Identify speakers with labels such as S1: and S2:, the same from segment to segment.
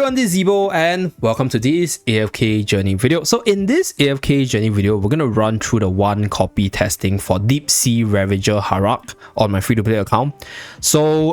S1: everyone, this is Zeeebo and welcome to this AFK journey video. So in this AFK journey video, we're going to run through the one copy testing for Deep Sea Ravager Harak on my free-to-play account. So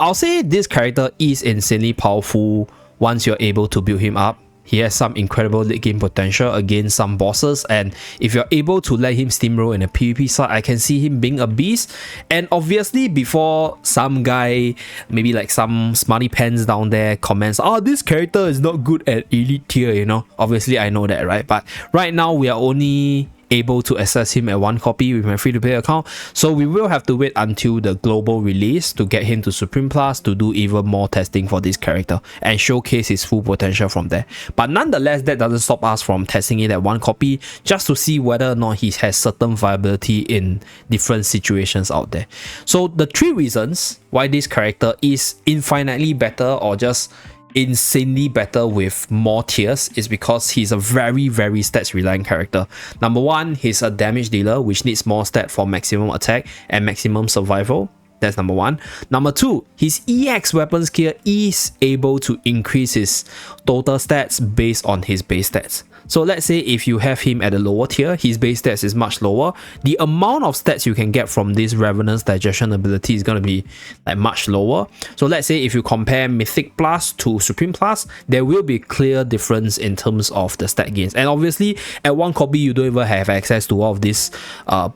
S1: I'll say this character is insanely powerful once you're able to build him up. He has some incredible late game potential against some bosses, and if you're able to let him steamroll in a PvP side, I can see him being a beast. And obviously, before some guy, maybe like some smarty pants down there, comments, "Oh, this character is not good at elite tier," you know. Obviously, I know that, right? But right now, we are only able to access him at one copy with my free-to-play account, so we will have to wait until the global release to get him to Supreme Plus to do even more testing for this character and showcase his full potential from there. But nonetheless, that doesn't stop us from testing it at one copy just to see whether or not he has certain viability in different situations out there. So the three reasons why this character is infinitely better or just insanely better with more tiers is because he's a very stats reliant character. Number one, he's a damage dealer, which needs more stat for maximum attack and maximum survival. That's number one. Number two, his EX weapon skill is able to increase his total stats based on his base stats. So let's say if you have him at a lower tier, his base stats is much lower. The amount of stats you can get from this Revenant's digestion ability is going to be like much lower. So let's say if you compare Mythic Plus to Supreme Plus, there will be a clear difference in terms of the stat gains. And obviously, at one copy, you don't even have access to all of these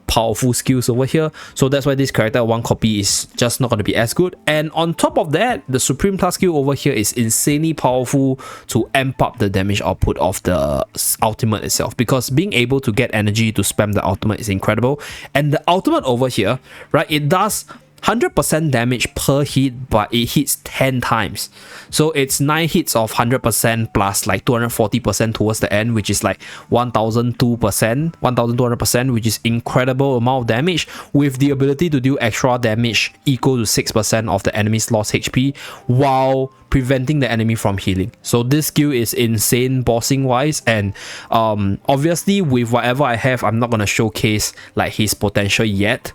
S1: powerful skills over here. So that's why this character at one copy is just not going to be as good. And on top of that, the Supreme Plus skill over here is insanely powerful to amp up the damage output of the ultimate itself, because being able to get energy to spam the ultimate is incredible. And the ultimate over here, right, it does 100% damage per hit, but it hits 10 times. So it's 9 hits of 100% plus like 240% towards the end, which is like 1200%, which is incredible amount of damage, with the ability to do extra damage equal to 6% of the enemy's lost HP while preventing the enemy from healing. So this skill is insane bossing wise, and obviously with whatever I have, I'm not going to showcase like his potential yet,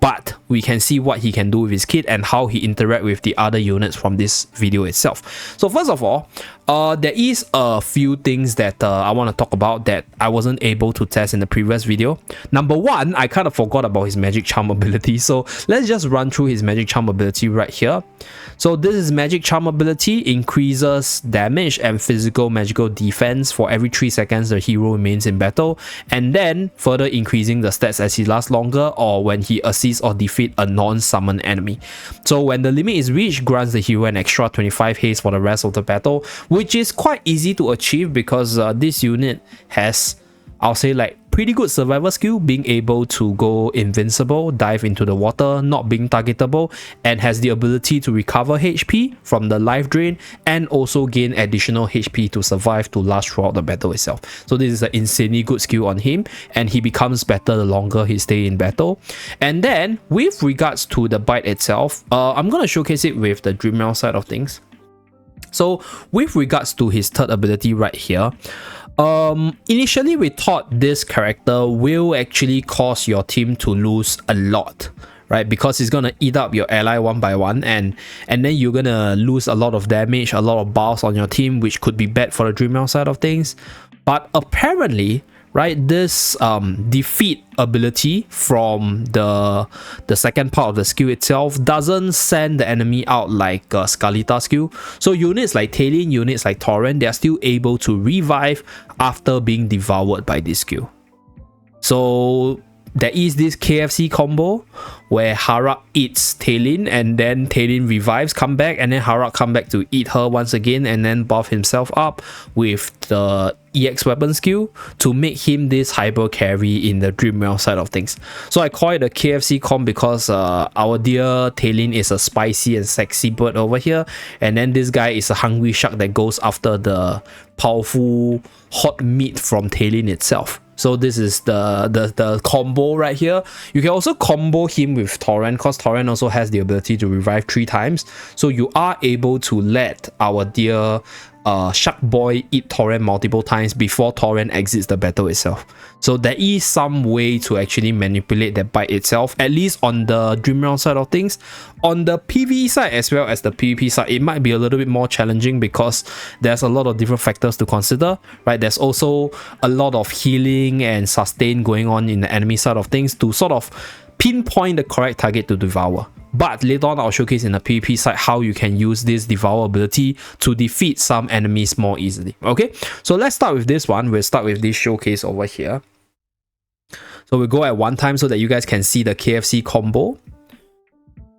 S1: but we can see what he can do with his kit and how he interact with the other units from this video itself. So first of all, there is a few things that I want to talk about that I wasn't able to test in the previous video. Number one, I kind of forgot about his magic charm ability, so let's just run through his magic charm ability right here. So this is magic charm ability, increases damage and physical magical defense for every 3 seconds the hero remains in battle, and then further increasing the stats as he lasts longer or when he assists or defeat a non-summon enemy. So when the limit is reached, grants the hero an extra 25 haste for the rest of the battle, which is quite easy to achieve because this unit has, I'll say, like pretty good survival skill, being able to go invincible, dive into the water, not being targetable, and has the ability to recover HP from the life drain and also gain additional HP to survive to last throughout the battle itself. So this is an insanely good skill on him, and he becomes better the longer he stays in battle. And then with regards to the bite itself, I'm going to showcase it with the Dream Realm side of things. So with regards to his third ability right here, initially we thought this character will actually cause your team to lose a lot, right? Because he's gonna eat up your ally one by one, and then you're gonna lose a lot of damage, a lot of buffs on your team, which could be bad for the Dream Realm side of things. But apparently, right, this defeat ability from the second part of the skill itself doesn't send the enemy out like Skalita skill. So units like Talon, units like Torrent, they are still able to revive after being devoured by this skill. So there is this KFC combo where Harak eats Talon and then Talon revives, come back, and then Harak come back to eat her once again and then buff himself up with the EX weapon skill to make him this hyper carry in the Dream Realm side of things. So I call it a KFC comp because our dear Talon is a spicy and sexy bird over here, and then this guy is a hungry shark that goes after the powerful hot meat from Talon itself. So this is the combo right here. You can also combo him with Torrent, because Torrent also has the ability to revive 3 times. So you are able to let our dear Shark Boy eat Torrent multiple times before Torrent exits the battle itself. So there is some way to actually manipulate that bite itself, at least on the Dream Realm side of things. On the PvE side as well as the PvP side, it might be a little bit more challenging because there's a lot of different factors to consider, right? There's also a lot of healing and sustain going on in the enemy side of things to sort of pinpoint the correct target to devour. But later on, I'll showcase in the PvP side how you can use this devour ability to defeat some enemies more easily. Okay, so let's start with this one. We'll start with this showcase over here. So we'll go at one time so that you guys can see the KFC combo.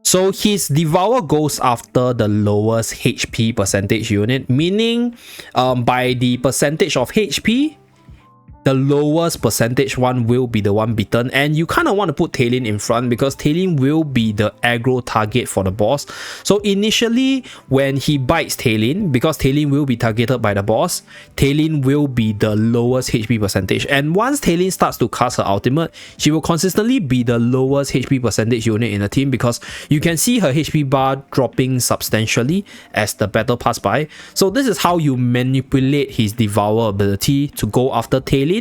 S1: So his devour goes after the lowest HP percentage unit, meaning by the percentage of HP, the lowest percentage one will be the one beaten, and you kind of want to put Talon in front because Talon will be the aggro target for the boss. So initially when he bites Talon, because Talon will be targeted by the boss, Talon will be the lowest HP percentage, and once Talon starts to cast her ultimate, she will consistently be the lowest HP percentage unit in the team because you can see her HP bar dropping substantially as the battle passes by. So this is how you manipulate his devour ability to go after Talon,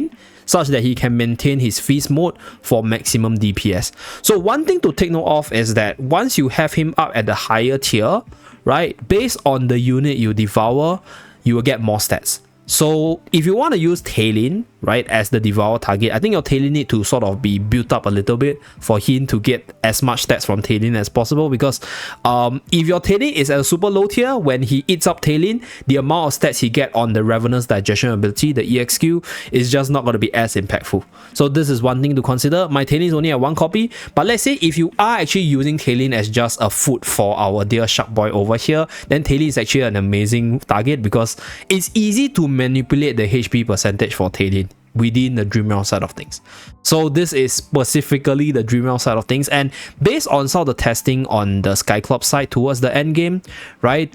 S1: such that he can maintain his feast mode for maximum DPS. So one thing to take note of is that once you have him up at the higher tier, right, based on the unit you devour, you will get more stats. So if you want to use Talon, right, as the devour target, I think your Talon need to sort of be built up a little bit for him to get as much stats from Talon as possible, because if your Talon is at a super low tier, when he eats up Talon, the amount of stats he get on the Ravenous Digestion ability, the EXQ, is just not going to be as impactful. So this is one thing to consider. My Talon is only at 1 copy, but let's say if you are actually using Talon as just a food for our dear Shark Boy over here, then Talon is actually an amazing target because it's easy to manipulate the HP percentage for Talon within the Dream Realm side of things. So this is specifically the Dream Realm side of things, and based on some of the testing on the Sky Club side towards the end game, right,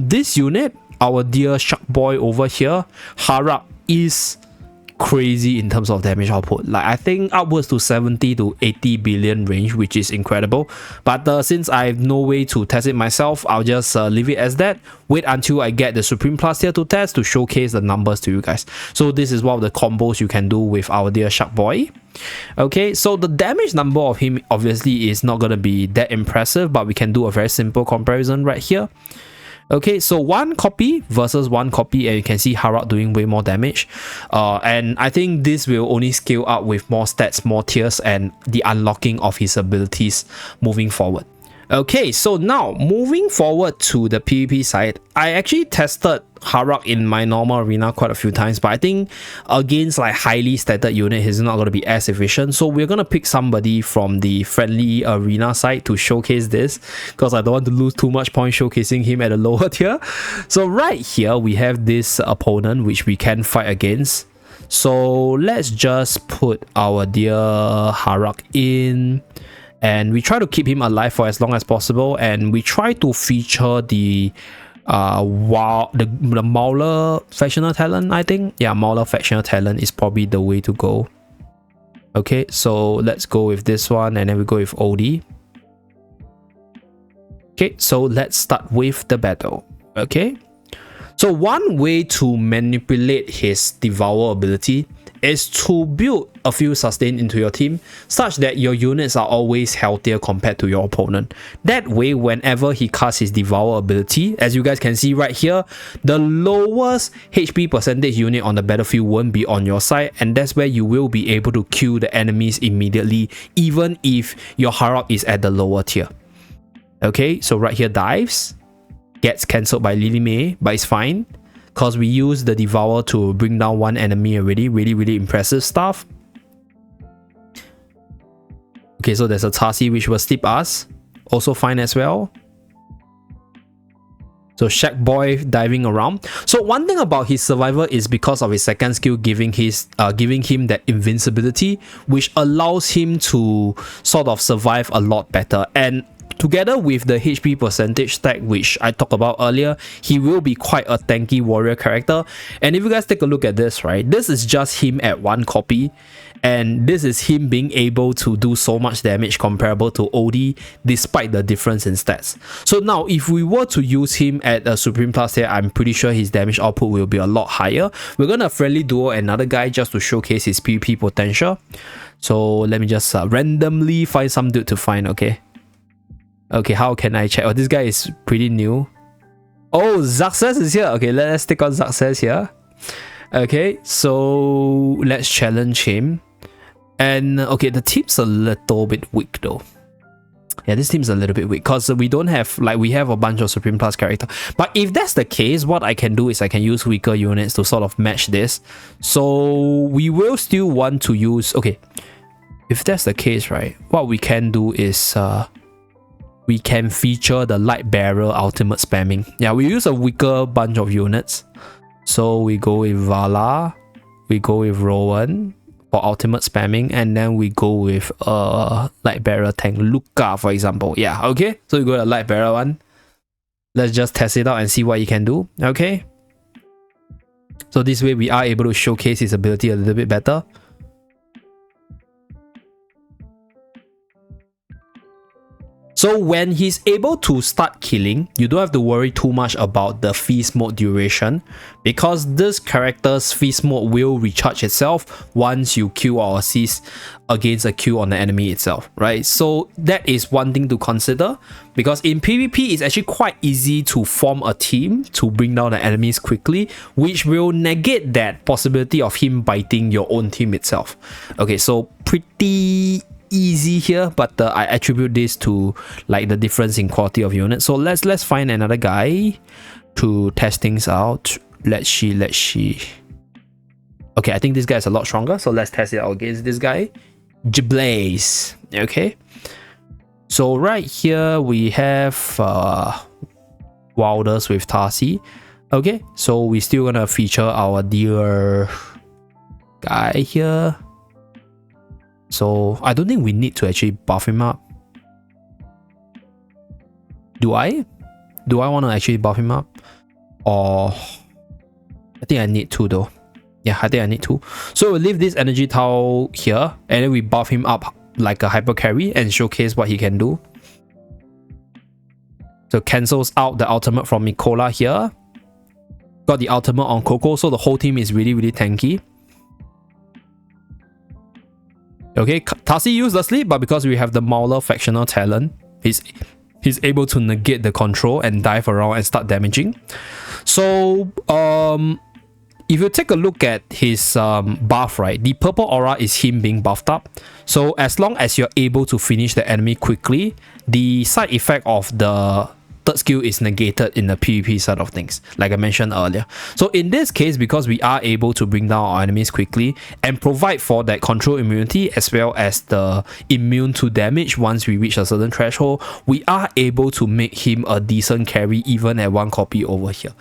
S1: this unit, our dear Shark Boy over here, Harak, is crazy in terms of damage output. Like I think upwards to 70 to 80 billion range, which is incredible. But since I have no way to test it myself, I'll just leave it as that. Wait until I get the Supreme Plus tier to test to showcase the numbers to you guys. So this is one of the combos you can do with our dear Shark Boy. Okay, so the damage number of him obviously is not going to be that impressive, but we can do a very simple comparison right here. Okay, so 1 copy versus 1 copy, and you can see Harak doing way more damage. And I think this will only scale up with more stats, more tiers, and the unlocking of his abilities moving forward. Okay, so now moving forward to the PvP side, I actually tested Harak in my normal arena quite a few times, but I think against like highly stated unit, he's not going to be as efficient. So we're going to pick somebody from the friendly arena side to showcase this, because I don't want to lose too much points showcasing him at a lower tier. So right here, we have this opponent which we can fight against. So let's just put our dear Harak in, and we try to keep him alive for as long as possible, and we try to feature the Mauler Factional Talent, I think. Yeah, Mauler Factional Talent is probably the way to go. Okay, so let's go with this one, and then we go with OD. Okay, so let's start with the battle. Okay, so one way to manipulate his Devour ability is to build a few sustain into your team such that your units are always healthier compared to your opponent. That way, whenever he casts his Devour ability, as you guys can see right here, the lowest HP percentage unit on the battlefield won't be on your side, and that's where you will be able to kill the enemies immediately, even if your Harak is at the lower tier. Okay, so right here, dives gets cancelled by Lily May, but it's fine because we use the Devour to bring down one enemy already. Really impressive stuff. Okay, so there's a Tarsi which will sleep us, also fine as well. So Shark Boy diving around. So one thing about his survival is because of his second skill giving him that invincibility, which allows him to sort of survive a lot better. And together with the HP percentage stack, which I talked about earlier, he will be quite a tanky warrior character. And if you guys take a look at this, right, this is just him at 1 copy. And this is him being able to do so much damage comparable to OD despite the difference in stats. So now if we were to use him at a Supreme Plus here, I'm pretty sure his damage output will be a lot higher. We're gonna friendly duo another guy just to showcase his PvP potential. So let me just randomly find some dude to find, okay? Okay, how can I check? Oh, this guy is pretty new. Oh, Success is here. Okay, let's take on Success here. Okay, so let's challenge him. And okay, the team's a little bit weak though. Yeah, this team's a little bit weak because we don't have, like, we have a bunch of Supreme Plus character. But if that's the case, what I can do is I can use weaker units to sort of match this. So we will still want to use, okay, if that's the case, right, what we can do is we can feature the Light Bearer ultimate spamming. Yeah, we use a weaker bunch of units. So we go with Vala, we go with Rowan for ultimate spamming, and then we go with Light Bearer tank Luca, for example. Yeah, okay. So we go to the Light Bearer one. Let's just test it out and see what he can do. Okay. So this way we are able to showcase his ability a little bit better. So when he's able to start killing, you don't have to worry too much about the feast mode duration, because this character's feast mode will recharge itself once you kill or assist against a kill on the enemy itself, right? So that is one thing to consider, because in PvP it's actually quite easy to form a team to bring down the enemies quickly, which will negate that possibility of him biting your own team itself. Okay, so pretty easy here, but I attribute this to like the difference in quality of units. So let's find another guy to test things out. Let's see. Okay, I think this guy is a lot stronger, so let's test it out against this guy, Jablaze. Okay, so right here we have Wilders with Tarsi. Okay, so we're still gonna feature our dear guy here. So I don't think we need to actually buff him up. Do I want to actually buff him up? Or I think I need to though. Yeah, I think I need to. So we'll leave this energy towel here, and then we buff him up like a hyper carry and showcase what he can do. So cancels out the ultimate from Mikola here. Got the ultimate on Coco, so the whole team is really tanky. Okay, Tarsi used the sleep, but because we have the Mauler factional talent, he's able to negate the control and dive around and start damaging. So if you take a look at his buff, right, the purple aura is him being buffed up. So as long as you're able to finish the enemy quickly, the side effect of the third skill is negated in the PvP side of things, like I mentioned earlier. So in this case, because we are able to bring down our enemies quickly and provide for that control immunity as well as the immune to damage once we reach a certain threshold, we are able to make him a decent carry even at 1 copy over here.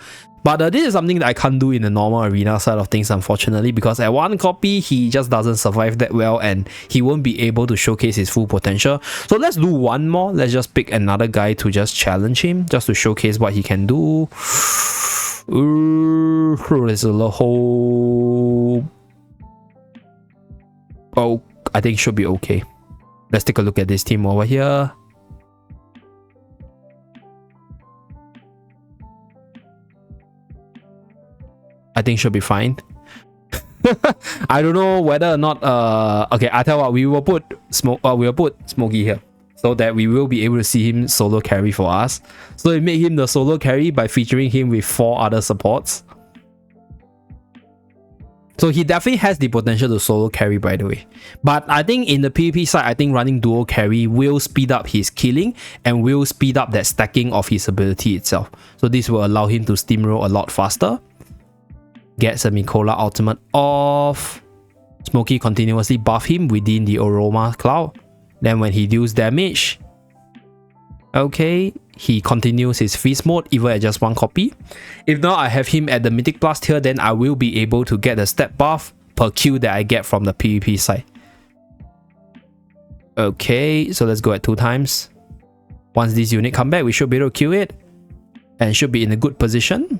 S1: But this is something that I can't do in the normal arena side of things, unfortunately, because at 1 copy, he just doesn't survive that well and he won't be able to showcase his full potential. So let's do one more. Let's just pick another guy to just challenge him, just to showcase what he can do. There's a whole... Oh, I think it should be okay. Let's take a look at this team over here. I think should be fine. I don't know whether or not okay, I tell you what, we will put Smokey here so that we will be able to see him solo carry for us. So we make him the solo carry by featuring him with 4 other supports. So he definitely has the potential to solo carry, by the way. But I think in the PvP side, I think running duo carry will speed up his killing and will speed up that stacking of his ability itself. So this will allow him to steamroll a lot faster. Gets a Mikola ultimate off. Smokey continuously buff him within the Aroma Cloud. Then when he deals damage, okay, he continues his feast mode even at just 1 copy. If not, I have him at the Mythic Plus tier, then I will be able to get the step buff per kill that I get from the PvP side. Okay, so let's go at 2 times. Once this unit come back, we should be able to kill it and should be in a good position.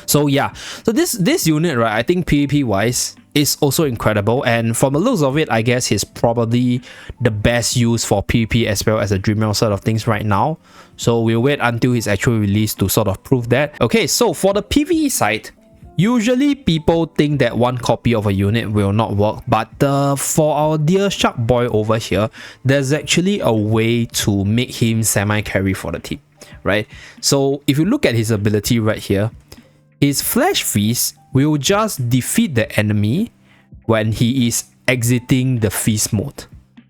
S1: So yeah, so this unit, right, I think PvP wise is also incredible, and from the looks of it, I guess he's probably the best use for PvP as well as a Dreamrealm side of things right now. So we'll wait until his actual release to sort of prove that. Okay, so for the PvE side, usually people think that one copy of a unit will not work, but for our dear Shark Boy over here, there's actually a way to make him semi-carry for the team, right? So if you look at his ability right here, his Flash Feast will just defeat the enemy when he is exiting the feast mode.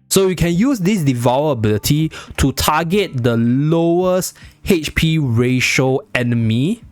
S1: So you can use this Devour ability to target the lowest HP ratio enemy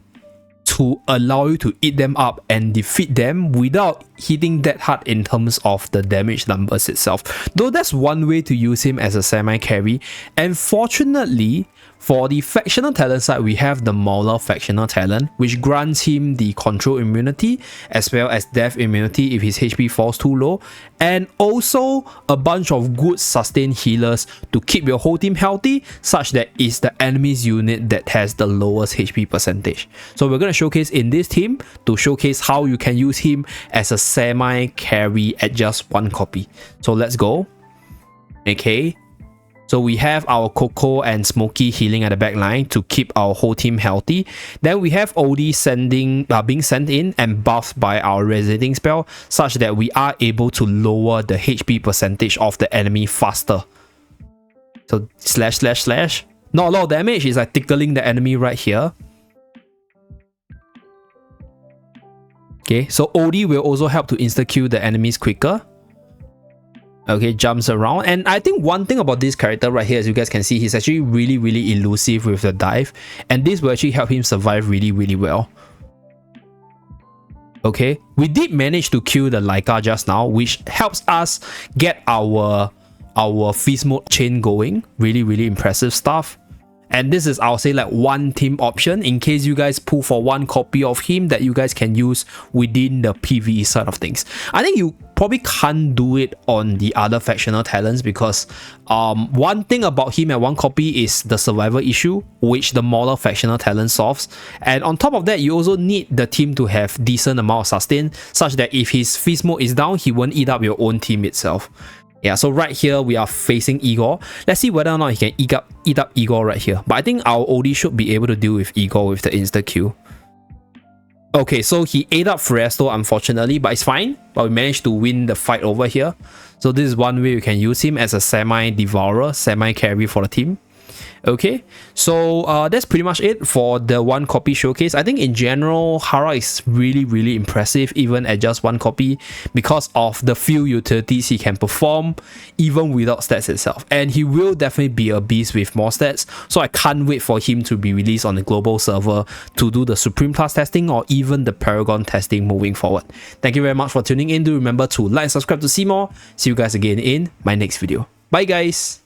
S1: to allow you to eat them up and defeat them without hitting that hard in terms of the damage numbers itself. Though that's one way to use him as a semi-carry. And fortunately, for the factional talent side, we have the Mauler factional talent, which grants him the control immunity as well as death immunity if his HP falls too low, and also a bunch of good sustained healers to keep your whole team healthy, such that it's the enemy's unit that has the lowest HP percentage. So we're going to showcase in this team to showcase how you can use him as a semi-carry at just one copy. So let's go. Okay. So we have our Coco and Smokey healing at the back line to keep our whole team healthy. Then we have Odie being sent in and buffed by our resonating spell, such that we are able to lower the HP percentage of the enemy faster. So slash slash slash. Not a lot of damage, it's like tickling the enemy right here. Okay, so Odie will also help to insta-kill the enemies quicker. Okay, jumps around, and I think one thing about this character right here, as you guys can see, he's actually really elusive with the dive, and this will actually help him survive really well. Okay, we did manage to kill the Laika just now, which helps us get our feast mode chain going. Really impressive stuff. And this is, I'll say, like one team option in case you guys pull for one copy of him that you guys can use within the PvE side of things. I think you probably can't do it on the other factional talents because one thing about him at one copy is the survival issue, which the Mauler factional talent solves. And on top of that, you also need the team to have decent amount of sustain, such that if his feast mode is down, he won't eat up your own team itself. Yeah, so right here we are facing Igor. Let's see whether or not he can eat up Igor right here. But I think our Odie should be able to deal with Igor with the insta-kill. Okay, so he ate up Fresto unfortunately, but it's fine. But we managed to win the fight over here. So this is one way you can use him as a semi-devourer, semi-carry for the team. Okay, so that's pretty much it for the one copy showcase. I think in general, Harak is really impressive even at just one copy because of the few utilities he can perform even without stats itself. And he will definitely be a beast with more stats. So I can't wait for him to be released on the global server to do the Supreme Class testing or even the Paragon testing moving forward. Thank you very much for tuning in. Do remember to like and subscribe to see more. See you guys again in my next video. Bye guys!